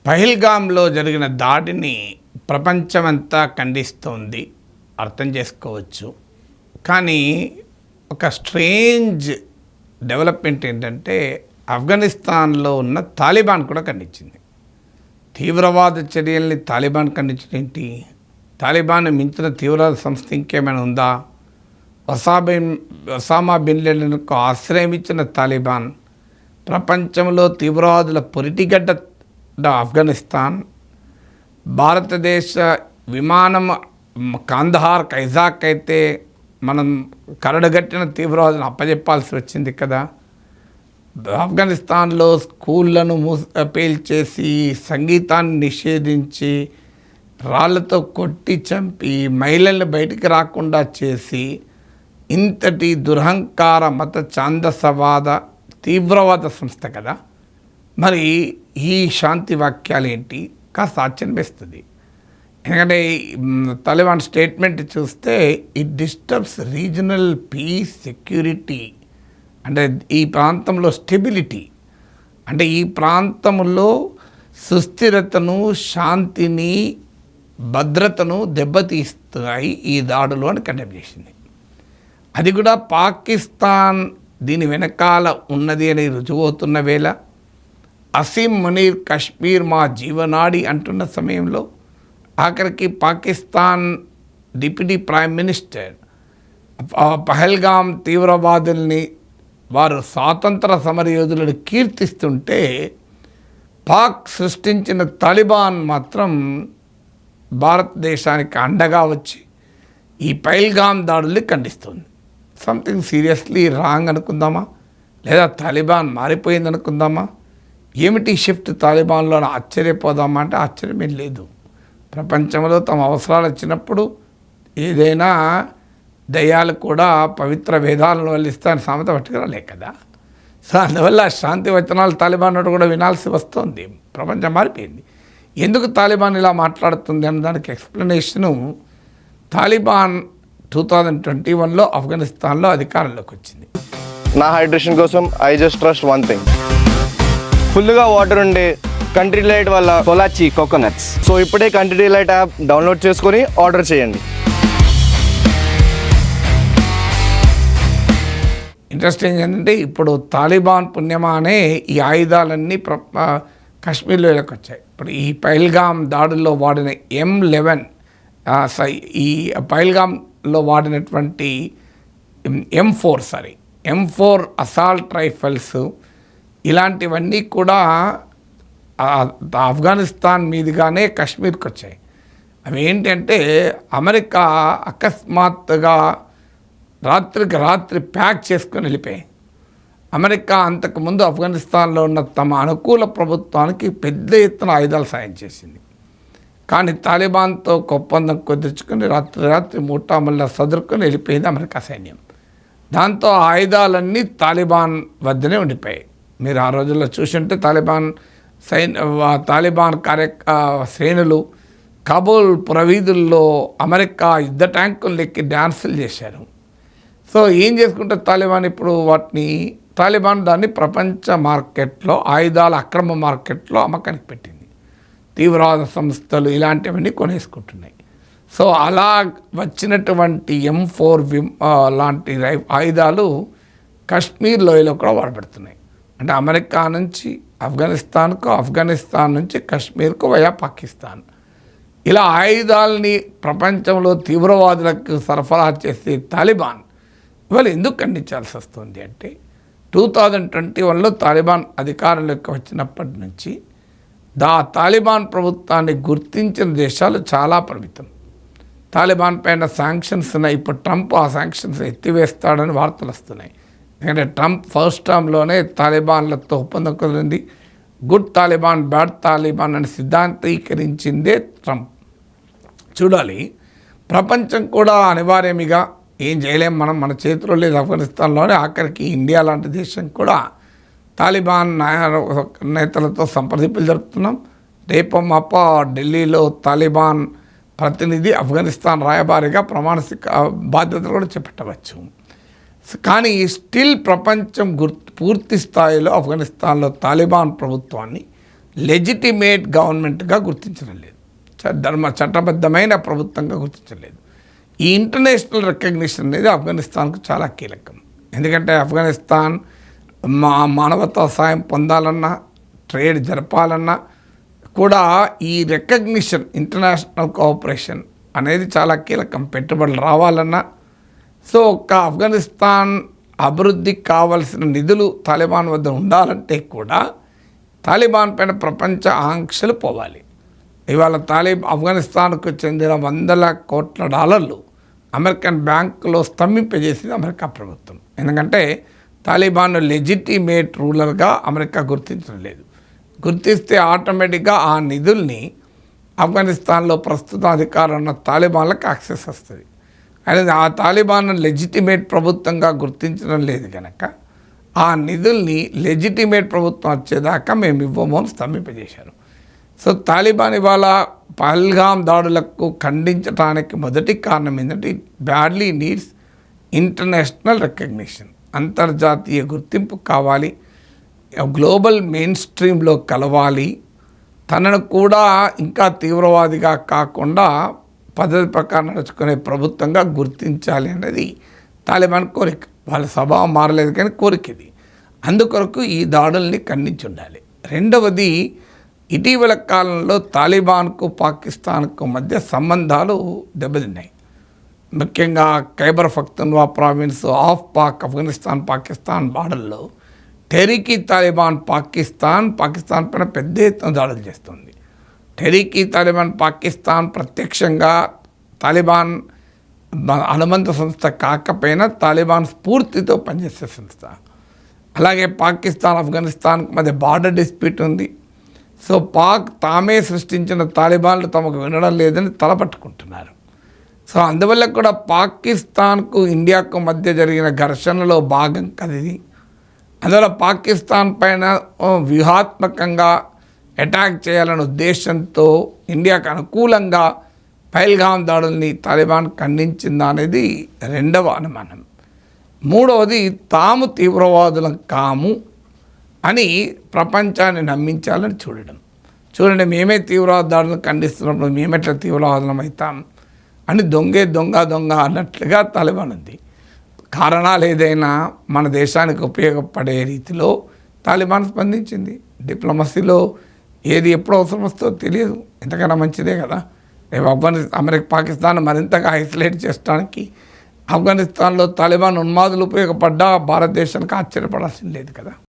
పహల్గామ్లో జరిగిన దాడిని ప్రపంచమంతా ఖండిస్తోంది, అర్థం చేసుకోవచ్చు. కానీ ఒక స్ట్రేంజ్ డెవలప్మెంట్ ఏంటంటే ఆఫ్ఘనిస్తాన్లో ఉన్న తాలిబాన్ కూడా ఖండించింది. తీవ్రవాద చర్యల్ని తాలిబాన్ ఖండించడం ఏంటి? తాలిబాన్ మించిన తీవ్రవాద సంస్థ ఇంకేమైనా ఉందా? ఒసామా బిన్ లాడెన్కు ఆశ్రయం ఇచ్చిన తాలిబాన్, ప్రపంచంలో తీవ్రవాదుల పొరిటిగడ్డ ఆఫ్ఘనిస్తాన్, భారతదేశ విమానం కాందహార్ కైజాక్ అయితే మనం కరడుగట్టిన తీవ్రవాదులను అప్పజెప్పాల్సి వచ్చింది కదా. ఆఫ్ఘనిస్తాన్లో స్కూళ్లను పేల్చేసి, సంగీతాన్ని నిషేధించి, రాళ్లతో కొట్టి చంపి, మహిళల్ని బయటికి రాకుండా చేసి, ఇంతటి దురహంకార మత ఛాందసవాద తీవ్రవాద సంస్థ కదా. మరి ఈ శాంతి వాక్యాలు ఏంటి? కాస్త ఆశ్చర్యం వేస్తుంది. ఎందుకంటే తాలిబాన్ స్టేట్మెంట్ చూస్తే it disturbs regional peace, security, అంటే ఈ ప్రాంతంలో స్టెబిలిటీ, అంటే ఈ ప్రాంతంలో సుస్థిరతను, శాంతిని, భద్రతను దెబ్బతీస్తాయి ఈ దాడులు అని కండెమ్ చేసింది. అది కూడా పాకిస్తాన్ దీని వెనకాల ఉన్నది అని రుజువవుతున్న వేళ, అసీం మునీర్ కశ్మీర్ మా జీవనాడి అంటున్న సమయంలో, ఆఖరికి Pakistan deputy prime minister Pahalgam తీవ్రవాదుల్ని, వారు స్వాతంత్ర సమరయోధులను కీర్తిస్తుంటే, పాక్ సృష్టించిన తాలిబాన్ మాత్రం భారతదేశానికి అండగా వచ్చి ఈ పహల్గామ్ దాడుల్ని ఖండిస్తుంది. సంథింగ్ సీరియస్లీ రాంగ్ అనుకుందామా? లేదా తాలిబాన్ మారిపోయింది అనుకుందామా? ఏమిటి షిఫ్ట్ తాలిబాన్లో ఆశ్చర్యపోదామా అంటే ఆశ్చర్యమేం లేదు. ప్రపంచంలో తమ అవసరాలు వచ్చినప్పుడు ఏదైనా దయ్యాలు కూడా పవిత్ర వేదాలను వల్లిస్తాయని సామెత పట్టుకురాలే కదా. సో అందువల్ల శాంతి వచనాలు తాలిబాన్ కూడా వినాల్సి వస్తుంది. ప్రపంచం మారిపోయింది. ఎందుకు తాలిబాన్ ఇలా మాట్లాడుతుంది అన్న దానికి ఎక్స్ప్లెనేషను, తాలిబాన్ 2021లో ఆఫ్ఘనిస్తాన్లో అధికారంలోకి వచ్చింది. నా హైడ్రేషన్ కోసం I just trust one thing, ఫుల్గా వాటర్ ఉండే కంట్రీ డిలైట్ వల్ల కొలాచి కోకోనట్స్. సో ఇప్పుడే కంట్రీ డిలైట్ యాప్ డౌన్లోడ్ చేసుకొని ఆర్డర్ చేయండి. ఇంట్రెస్టింగ్ ఏంటంటే ఇప్పుడు తాలిబాన్ పుణ్యమానే ఈ ఆయుధాలన్నీ కాశ్మీర్లో వచ్చాయి. ఇప్పుడు ఈ పహల్గామ్ దాడుల్లో వాడిన M11 ఈ పహల్గామ్లో వాడినటువంటి M4 అసాల్ట్ రైఫల్స్ ఇలాంటివన్నీ కూడా ఆఫ్ఘనిస్తాన్ మీదుగానే కాశ్మీర్కి వచ్చాయి. అవి ఏంటంటే అమెరికా అకస్మాత్తుగా రాత్రికి రాత్రి ప్యాక్ చేసుకొని వెళ్ళిపోయాయి. అమెరికా అంతకుముందు ఆఫ్ఘనిస్తాన్లో ఉన్న తమ అనుకూల ప్రభుత్వానికి పెద్ద ఎత్తున ఆయుధాలు సాయం చేసింది. కానీ తాలిబాన్తో ఒప్పందం కుదుర్చుకొని రాత్రి మూటామల్లా సదురుకొని వెళ్ళిపోయింది అమెరికా సైన్యం. దాంతో ఆయుధాలన్నీ తాలిబాన్ వద్దనే ఉండిపోయాయి. మీరు ఆ రోజుల్లో చూసింటే తాలిబాన్ శ్రేణులు కాబూల్ పురవీధుల్లో అమెరికా యుద్ధ ట్యాంకులు ఎక్కి డ్యాన్సులు చేశారు. సో ఏం చేసుకుంటే తాలిబాన్ దాన్ని ప్రపంచ మార్కెట్లో, ఆయుధాల అక్రమ మార్కెట్లో అమ్మకానికి పెట్టింది. తీవ్రవాద సంస్థలు ఇలాంటివన్నీ కొనేసుకుంటున్నాయి. సో అలా వచ్చినటువంటి M4 లాంటి ఆయుధాలు కాశ్మీర్ లోయలో కూడా వాడబడుతున్నాయి. అంటే అమెరికా నుంచి ఆఫ్ఘనిస్తాన్కు, ఆఫ్ఘనిస్తాన్ నుంచి కాశ్మీర్కు వయా పాకిస్తాన్, ఇలా ఆయుధాలని ప్రపంచంలో తీవ్రవాదులకు సరఫరా చేసే తాలిబాన్ ఇవాళ ఎందుకు ఖండించాల్సి వస్తుంది అంటే 2021లో తాలిబాన్ అధికారంలోకి వచ్చినప్పటి నుంచి తాలిబాన్ ప్రభుత్వాన్ని గుర్తించిన దేశాలు చాలా పరిమితం. తాలిబాన్ పైన శాంక్షన్స్ ఉన్నాయి. ఇప్పుడు ట్రంప్ ఆ శాంక్షన్స్ ఎత్తివేస్తాడని వార్తలు వస్తున్నాయి. ఎందుకంటే ట్రంప్ ఫస్ట్ టర్మ్లోనే తాలిబాన్లతో ఒప్పందం కుదిరింది. గుడ్ తాలిబాన్, బ్యాడ్ తాలిబాన్ అని సిద్ధాంతీకరించిందే ట్రంప్. చూడాలి, ప్రపంచం కూడా అనివార్యమిగా ఏం చేయలేం మన చేతిలో లేదు. ఆఫ్ఘనిస్తాన్లోనే ఆఖరికి ఇండియా లాంటి దేశం కూడా తాలిబాన్ నేతలతో సంప్రదింపులు జరుపుతున్నాం. రేపు మాప ఢిల్లీలో తాలిబాన్ ప్రతినిధి ఆఫ్ఘనిస్తాన్ రాయబారిగా ప్రమాణ బాధ్యతలు కూడా చేపట్టవచ్చు. కానీ స్టిల్ ప్రపంచం పూర్తి స్థాయిలో ఆఫ్ఘనిస్తాన్లో తాలిబాన్ ప్రభుత్వాన్ని లెజిటిమేట్ గవర్నమెంట్గా గుర్తించడం లేదు, చట్టబద్ధమైన ప్రభుత్వంగా గుర్తించలేదు. ఈ ఇంటర్నేషనల్ రికగ్నిషన్ అనేది ఆఫ్ఘనిస్తాన్కు చాలా కీలకం. ఎందుకంటే ఆఫ్ఘనిస్తాన్ మానవతా సాయం పొందాలన్నా, ట్రేడ్ జరపాలన్నా కూడా ఈ రికగ్నిషన్, ఇంటర్నేషనల్ కోఆపరేషన్ అనేది చాలా కీలకం. పెట్టుబడులు రావాలన్నా. సో ఒక ఆఫ్ఘనిస్తాన్ అభివృద్ధికి కావలసిన నిధులు తాలిబాన్ వద్ద ఉండాలంటే కూడా తాలిబాన్ పైన ప్రపంచ ఆంక్షలు పోవాలి. ఇవాళ ఆఫ్ఘనిస్తాన్కు చెందిన $100 కోట్ల అమెరికన్ బ్యాంకులో స్తంభింపజేసింది అమెరికా ప్రభుత్వం. ఎందుకంటే తాలిబాన్ లెజిటిమేట్ రూలర్గా అమెరికా గుర్తించడం లేదు. గుర్తిస్తే ఆటోమేటిక్గా ఆ నిధుల్ని ఆఫ్ఘనిస్తాన్లో ప్రస్తుత అధికారం ఉన్న తాలిబాన్లకు యాక్సెస్ వస్తుంది. అనేది ఆ తాలిబాన్ లెజిటిమేట్ ప్రభుత్వంగా గుర్తించడం లేదు కనుక ఆ నిధుల్ని లెజిటిమేట్ ప్రభుత్వం వచ్చేదాకా మేము ఇవ్వము అని స్తంభింపజేశారు. సో తాలిబాన్ ఇవాళ పహల్గామ్ దాడులకు ఖండించడానికి మొదటి కారణం ఏంటంటే it badly needs international recognition. అంతర్జాతీయ గుర్తింపు కావాలి, గ్లోబల్ మెయిన్ స్ట్రీమ్లో కలవాలి, తనను కూడా ఇంకా తీవ్రవాదిగా కాకుండా పద్ధతి ప్రకారం నడుచుకునే ప్రభుత్వంగా గుర్తించాలి అనేది తాలిబాన్ కోరిక. వాళ్ళ స్వభావం మారలేదు కానీ కోరిక ఇది. అందుకొరకు ఈ దాడుల్ని ఖండించి ఉండాలి. రెండవది, ఇటీవల కాలంలో తాలిబాన్కు పాకిస్తాన్కు మధ్య సంబంధాలు దెబ్బతిన్నాయి. ముఖ్యంగా ఖైబర్ పఖ్తూన్ఖ్వా ప్రావిన్స్ ఆఫ్ పాకిస్తాన్ బార్డర్లో టెహ్రీక్ తాలిబాన్ పాకిస్తాన్ పైన పెద్ద ఎత్తున దాడులు చేస్తుంది. టెహ్రీక్ తాలిబాన్ పాకిస్తాన్ ప్రత్యక్షంగా తాలిబాన్ అనుబంధ సంస్థ కాకపోయినా తాలిబాన్ స్ఫూర్తితో పనిచేసే సంస్థ. అలాగే పాకిస్తాన్ ఆఫ్ఘనిస్తాన్ మధ్య బార్డర్ డిస్ప్యూట్ ఉంది. సో తామే సృష్టించిన తాలిబాన్లు తమకు వినడం లేదని తలపట్టుకుంటున్నారు. సో అందువల్ల కూడా పాకిస్తాన్కు ఇండియాకు మధ్య జరిగిన ఘర్షణలో భాగం కదిది. అందువల్ల పాకిస్తాన్ పైన వ్యూహాత్మకంగా అటాక్ చేయాలనే ఉద్దేశంతో ఇండియాకు అనుకూలంగా పహల్గామ్ దాడుల్ని తాలిబాన్ ఖండించిందా అనేది రెండవ అనుమానం. మూడవది, తాము తీవ్రవాదులం కాము అని ప్రపంచాన్ని నమ్మించాలని చూడండి మేమే తీవ్రవాద దాడులను ఖండిస్తున్నప్పుడు మేమెట్లా తీవ్రవాదులం అవుతాం అని దొంగ అన్నట్లుగా తాలిబాన్ ఉంది. కారణాలు ఏదైనా మన దేశానికి ఉపయోగపడే రీతిలో తాలిబాన్ స్పందించింది. డిప్లొమసీలో ఏది ఎప్పుడు అవసరం వస్తుందో తెలియదు, ఎంతకైనా మంచిదే కదా. రేపు పాకిస్తాన్ మరింతగా ఐసోలేట్ చేయడానికి ఆఫ్ఘనిస్తాన్లో తాలిబాన్ ఉన్మాదులు ఉపయోగపడ్డా భారతదేశానికి ఆశ్చర్యపడాల్సింది లేదు కదా.